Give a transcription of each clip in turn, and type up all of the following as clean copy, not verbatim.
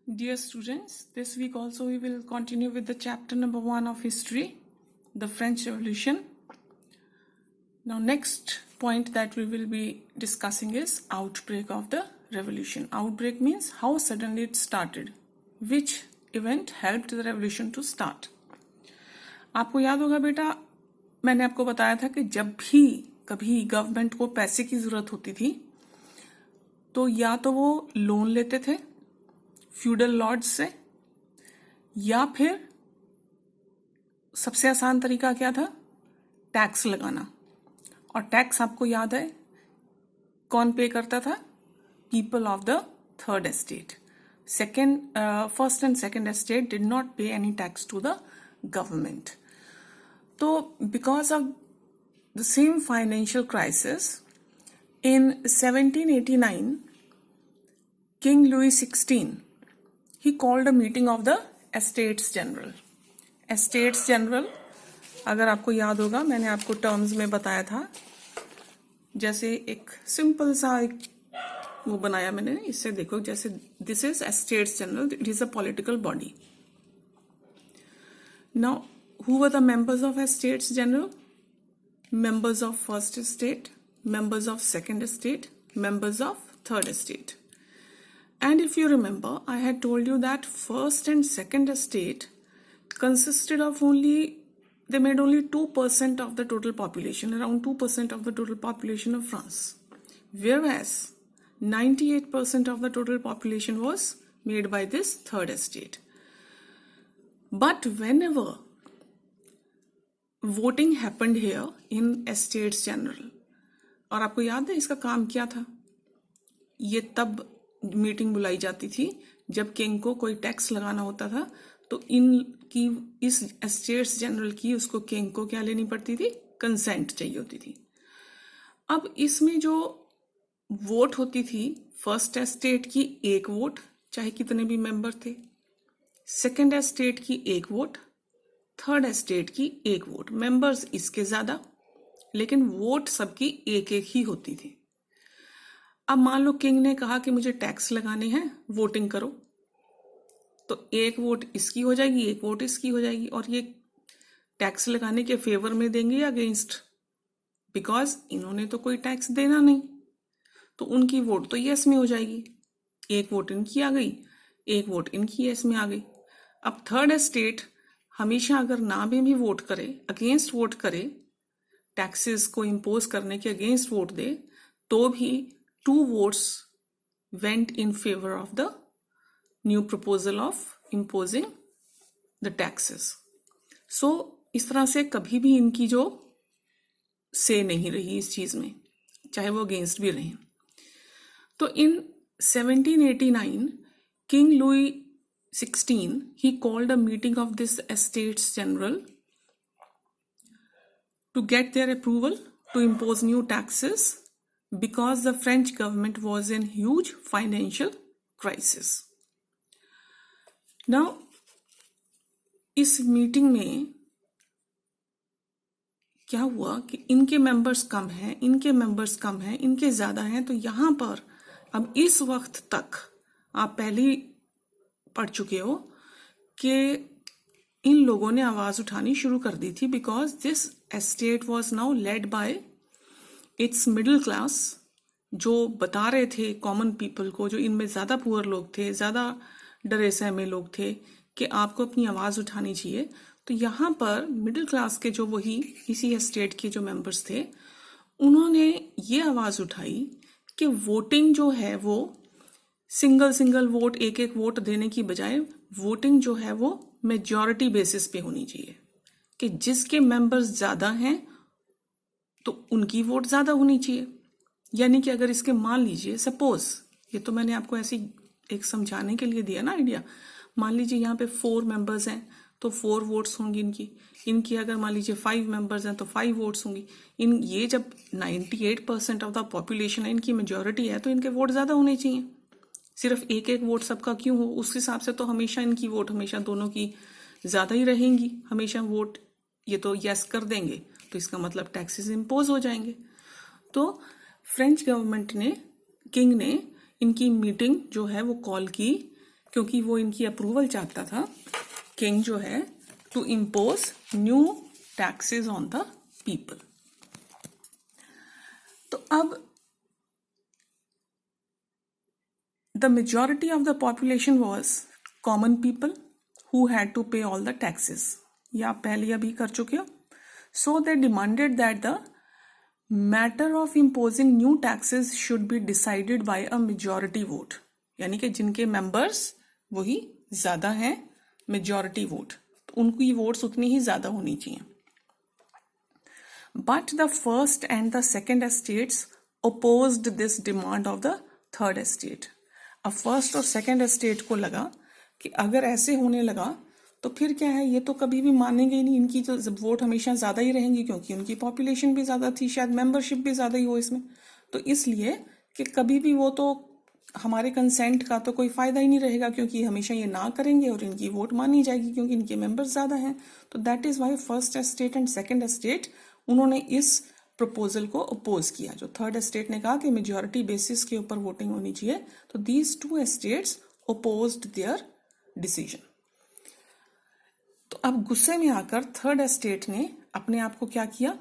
Dear students, this week also we will continue with the chapter number 1 of history, the French Revolution. Now next point that we will be discussing is outbreak of the revolution. Outbreak means how suddenly it started. Which event helped the revolution to start? आपको याद होगा बेटा, मैंने आपको बताया था कि जब भी कभी गवर्नमेंट को पैसे की जरूरत होती थी तो या तो वो लोन लेते थे फ्यूडल लॉर्ड्स से, या फिर सबसे आसान तरीका क्या था, टैक्स लगाना। और टैक्स आपको याद है कौन पे करता था? People of the third estate. First and second estate did not pay any tax to the government. तो because of the same financial crisis in 1789 King Louis XVI he called a meeting of the Estates General. Estates General अगर आपको याद होगा, मैंने आपको terms में बताया था, जैसे एक सिंपल सा एक वो बनाया मैंने, इससे देखो, जैसे this is Estates General, it is a political body. Now who were the members of Estates General? Members of First Estate, members of Second Estate, members of Third Estate. And if you remember, I had told you that First and Second Estate consisted of they made only 2% of the total population, around 2% of the total population of France. Whereas 98% of the total population was made by this Third Estate. But whenever voting happened here in Estates General, और आपको याद है इसका काम क्या था? ये तब मीटिंग बुलाई जाती थी जब किंग को कोई टैक्स लगाना होता था, तो इस एस्टेट्स जनरल की उसको किंग को क्या लेनी पड़ती थी? कंसेंट चाहिए होती थी. अब इसमें जो वोट होती थी, फर्स्ट एस्टेट की एक वोट चाहे कितने भी मेंबर थे, सेकंड एस्टेट की एक वोट, थर्ड एस्टेट की एक वोट. मेंबर्स इसके ज्यादा, लेकिन वोट सबकी एक एक ही होती थी. अब मान लो किंग ने कहा कि मुझे टैक्स लगाने हैं, वोटिंग करो, तो एक वोट इसकी हो जाएगी, एक वोट इसकी हो जाएगी, और ये टैक्स लगाने के फेवर में देंगे या अगेंस्ट? बिकॉज इन्होंने तो कोई टैक्स देना नहीं, तो उनकी वोट तो यस में हो जाएगी. एक वोट इनकी आ गई, एक वोट इनकी यस में आ गई. अब थर्ड एस्टेट हमेशा अगर ना भी वोट करे, अगेंस्ट वोट करे, टैक्सेस को इम्पोज करने के अगेंस्ट वोट दे, तो भी 2 votes went in favor of the new proposal of imposing the taxes. So इस तरह से कभी भी इनकी जो से नहीं रही इस चीज में, चाहे वो अगेंस्ट भी रहे. तो इन 1789 King Louis XVI he called a meeting of this Estates General to get their approval to impose new taxes because the French government was in huge financial crisis. Now, इस मीटिंग में क्या हुआ कि इनके members कम हैं, इनके members कम हैं, इनके ज्यादा हैं. तो यहां पर अब इस वक्त तक आप पहले ही पढ़ चुके हो कि इन लोगों ने आवाज उठानी शुरू कर दी थी, because this estate was now led by it's middle class, जो बता रहे थे कॉमन पीपल को, जो इनमें ज्यादा पुअर लोग थे, ज्यादा डरे सहमे लोग थे, कि आपको अपनी आवाज उठानी चाहिए. तो यहाँ पर मिडिल क्लास के जो वही इसी एस्टेट के जो मेंबर्स थे, उन्होंने ये आवाज उठाई कि वोटिंग जो है वो सिंगल वोट, एक एक वोट देने की बजाय वोटिंग जो है वो मेजॉरिटी बेसिस पे होनी चाहिए, कि जिसके मेंबर्स ज्यादा हैं तो उनकी वोट ज्यादा होनी चाहिए. यानी कि अगर इसके मान लीजिए, सपोज, ये तो मैंने आपको ऐसे एक समझाने के लिए दिया ना आइडिया, मान लीजिए यहाँ पे 4 मेंबर्स हैं तो 4 वोट्स होंगी इनकी अगर मान लीजिए 5 मेंबर्स हैं तो 5 वोट्स होंगी. ये जब 98% ऑफ द पॉपुलेशन है, इनकी मेजॉरिटी है, तो इनके वोट ज्यादा होने चाहिए. सिर्फ एक एक वोट सबका क्यों हो? उस हिसाब से तो हमेशा इनकी वोट हमेशा दोनों की ज्यादा ही रहेंगी. हमेशा वोट ये तो यस कर देंगे, तो इसका मतलब टैक्सेस इम्पोज हो जाएंगे. तो फ्रेंच गवर्नमेंट ने, किंग ने इनकी मीटिंग जो है वो कॉल की क्योंकि वो इनकी अप्रूवल चाहता था, किंग जो है, to impose new taxes on the people. तो अब the majority of the population was common people who had to pay all the taxes. ये आप पहले अभी कर चुके हो। So they demanded that the matter of imposing new taxes should be decided by a majority vote, यानी कि जिनके मेंबर्स वही ज्यादा हैं, मेजॉरिटी वोट, तो उनकी वोट्स उतनी ही ज्यादा होनी चाहिए। But the first and the second estates opposed this demand of the third estate. अब फर्स्ट और सेकेंड एस्टेट को लगा कि अगर ऐसे होने लगा तो फिर क्या है, ये तो कभी भी मानेंगे ही नहीं, इनकी तो वोट हमेशा ज्यादा ही रहेंगी, क्योंकि उनकी पॉपुलेशन भी ज्यादा थी, शायद मेंबरशिप भी ज्यादा ही हो इसमें, तो इसलिए कि कभी भी वो तो हमारे कंसेंट का तो कोई फायदा ही नहीं रहेगा, क्योंकि हमेशा ये ना करेंगे और इनकी वोट मानी जाएगी क्योंकि इनके मेंबर्स ज्यादा हैं। तो that is why first estate and second estate उन्होंने इस प्रपोजल को अपोज किया। जो थर्ड एस्टेट ने कहा कि मेजॉरिटी बेसिस के ऊपर वोटिंग होनी चाहिए, तो these two estates opposed there decision. तो अब गुस्से में आकर थर्ड एस्टेट ने अपने आप को क्या किया,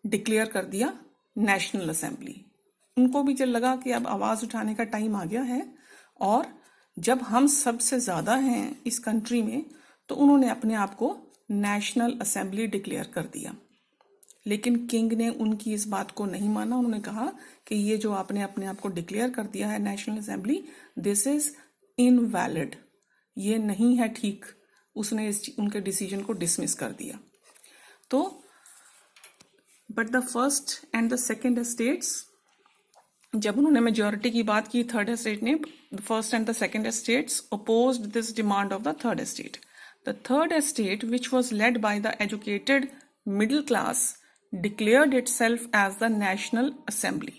डिक्लेयर कर दिया नेशनल असेंबली। उनको भी जब लगा कि अब आवाज उठाने का टाइम आ गया है और जब हम सबसे ज्यादा हैं इस कंट्री में, तो उन्होंने अपने आप को नेशनल असेंबली डिक्लेयर कर दिया। लेकिन किंग ने उनकी इस बात को नहीं माना। उन्होंने कहा कि ये जो आपने अपने आप को डिक्लेयर कर दिया है national assembly, this is invalid, ये नहीं है ठीक। उसने उनके डिसीजन को डिसमिस कर दिया। तो but the first and the second estates, जब उन्होंने मेजॉरिटी की बात की थर्ड एस्टेट ने, first and the second estates opposed this demand of the third estate. The third estate which was led by the educated middle class declared itself as the National Assembly,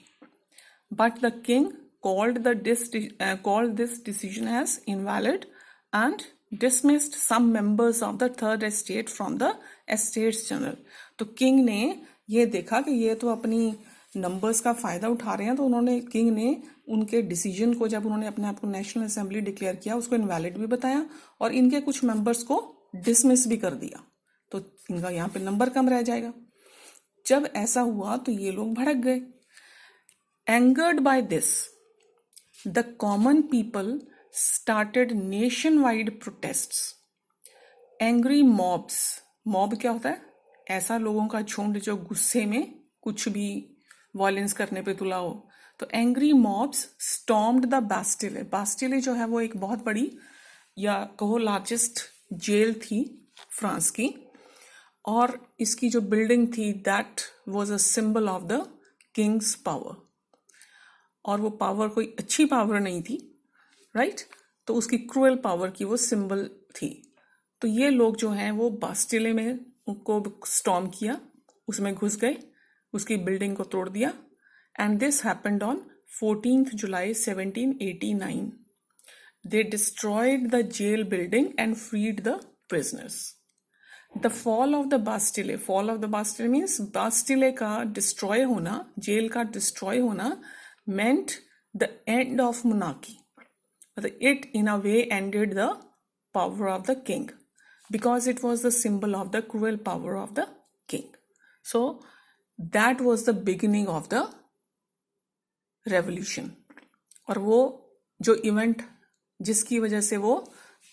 but the king called this decision as invalid and dismissed some members of the third estate from the Estates General. तो king ने ये देखा कि ये तो अपनी numbers का फायदा उठा रहे हैं, तो उन्होंने किंग ने उनके डिसीजन को, जब उन्होंने अपने आप को नेशनल असेंबली डिक्लेयर किया, उसको इनवैलिड भी बताया और इनके कुछ मेंबर्स को डिसमिस भी कर दिया। तो इनका यहाँ पे नंबर कम रह जाएगा। जब ऐसा हुआ तो ये लोग भड़क गए। Angered by this, the common people started nationwide protests. Angry mobs, mob क्या होता है, ऐसा लोगों का झुंड जो गुस्से में कुछ भी वायलेंस करने पे तुला हो। तो एंग्री मॉब्स स्टॉर्म्ड द बास्टिले। बास्टिले जो है वो एक बहुत बड़ी या कहो लार्जेस्ट जेल थी फ्रांस की, और इसकी जो बिल्डिंग थी that was a symbol of the Kings power, और वो पावर कोई अच्छी पावर नहीं थी, राइट? तो उसकी क्रूएल पावर की वो सिंबल थी। तो ये लोग जो हैं वो बास्टिले में उनको स्टॉर्म किया, उसमें घुस गए, उसकी बिल्डिंग को तोड़ दिया। And this happened on 14th July 1789. They destroyed the jail building and freed the prisoners. The fall of the Bastille means Bastille का डिस्ट्रॉय होना, जेल का डिस्ट्रॉय होना meant the end of monarchy. It in a way ended the power of the king because it was the symbol of the cruel power of the king. So that was the beginning of the revolution. और वो जो event जिसकी वजह से वो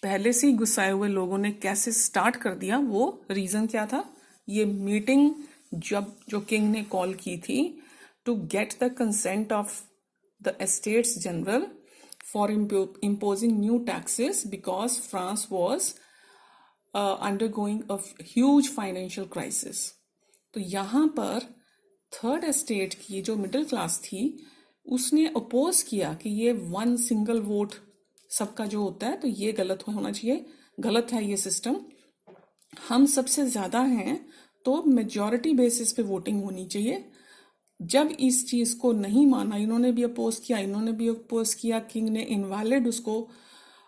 पहले से ही गुस्साए हुए लोगों ने कैसे स्टार्ट कर दिया, वो रीजन क्या था, ये मीटिंग जब जो किंग ने कॉल की थी to get the consent of the estates general for imposing new taxes because France was undergoing a huge financial crisis. तो यहाँ पर थर्ड एस्टेट की जो मिडिल क्लास थी उसने अपोज किया कि ये वन सिंगल वोट सबका जो होता है, तो ये गलत होना चाहिए, गलत है ये सिस्टम। हम सबसे ज्यादा हैं तो मेजॉरिटी बेसिस पे वोटिंग होनी चाहिए। जब इस चीज को नहीं माना, इन्होंने भी अपोज किया, किंग ने इनवैलिड उसको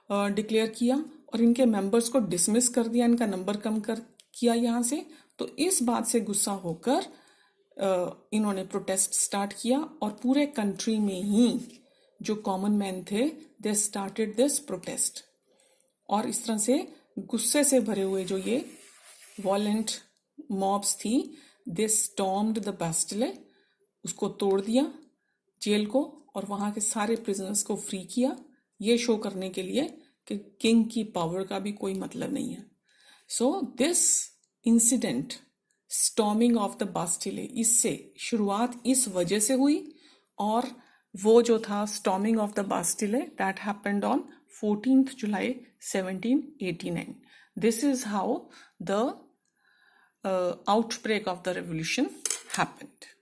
डिक्लेयर किया और इनके मेंबर्स को डिसमिस कर दिया, इनका नंबर कम कर किया यहाँ से। तो इस बात से गुस्सा होकर इन्होंने प्रोटेस्ट स्टार्ट किया और पूरे कंट्री में ही जो कॉमन मैन थे, दे स्टार्टेड दिस प्रोटेस्ट। और इस तरह से गुस्से से भरे हुए जो ये वॉलेंट मॉब्स थी, दे स्टॉर्म्ड द बास्टिले, उसको तोड़ दिया जेल को, और वहां के सारे प्रिजनर्स को फ्री किया, ये शो करने के लिए कि किंग की पावर का भी कोई मतलब नहीं है। So this incident, storming of the Bastille, इससे शुरुआत इस वजह से हुई। और वो जो था storming of the Bastille, that happened on 14th July 1789. This is how the outbreak of the revolution happened.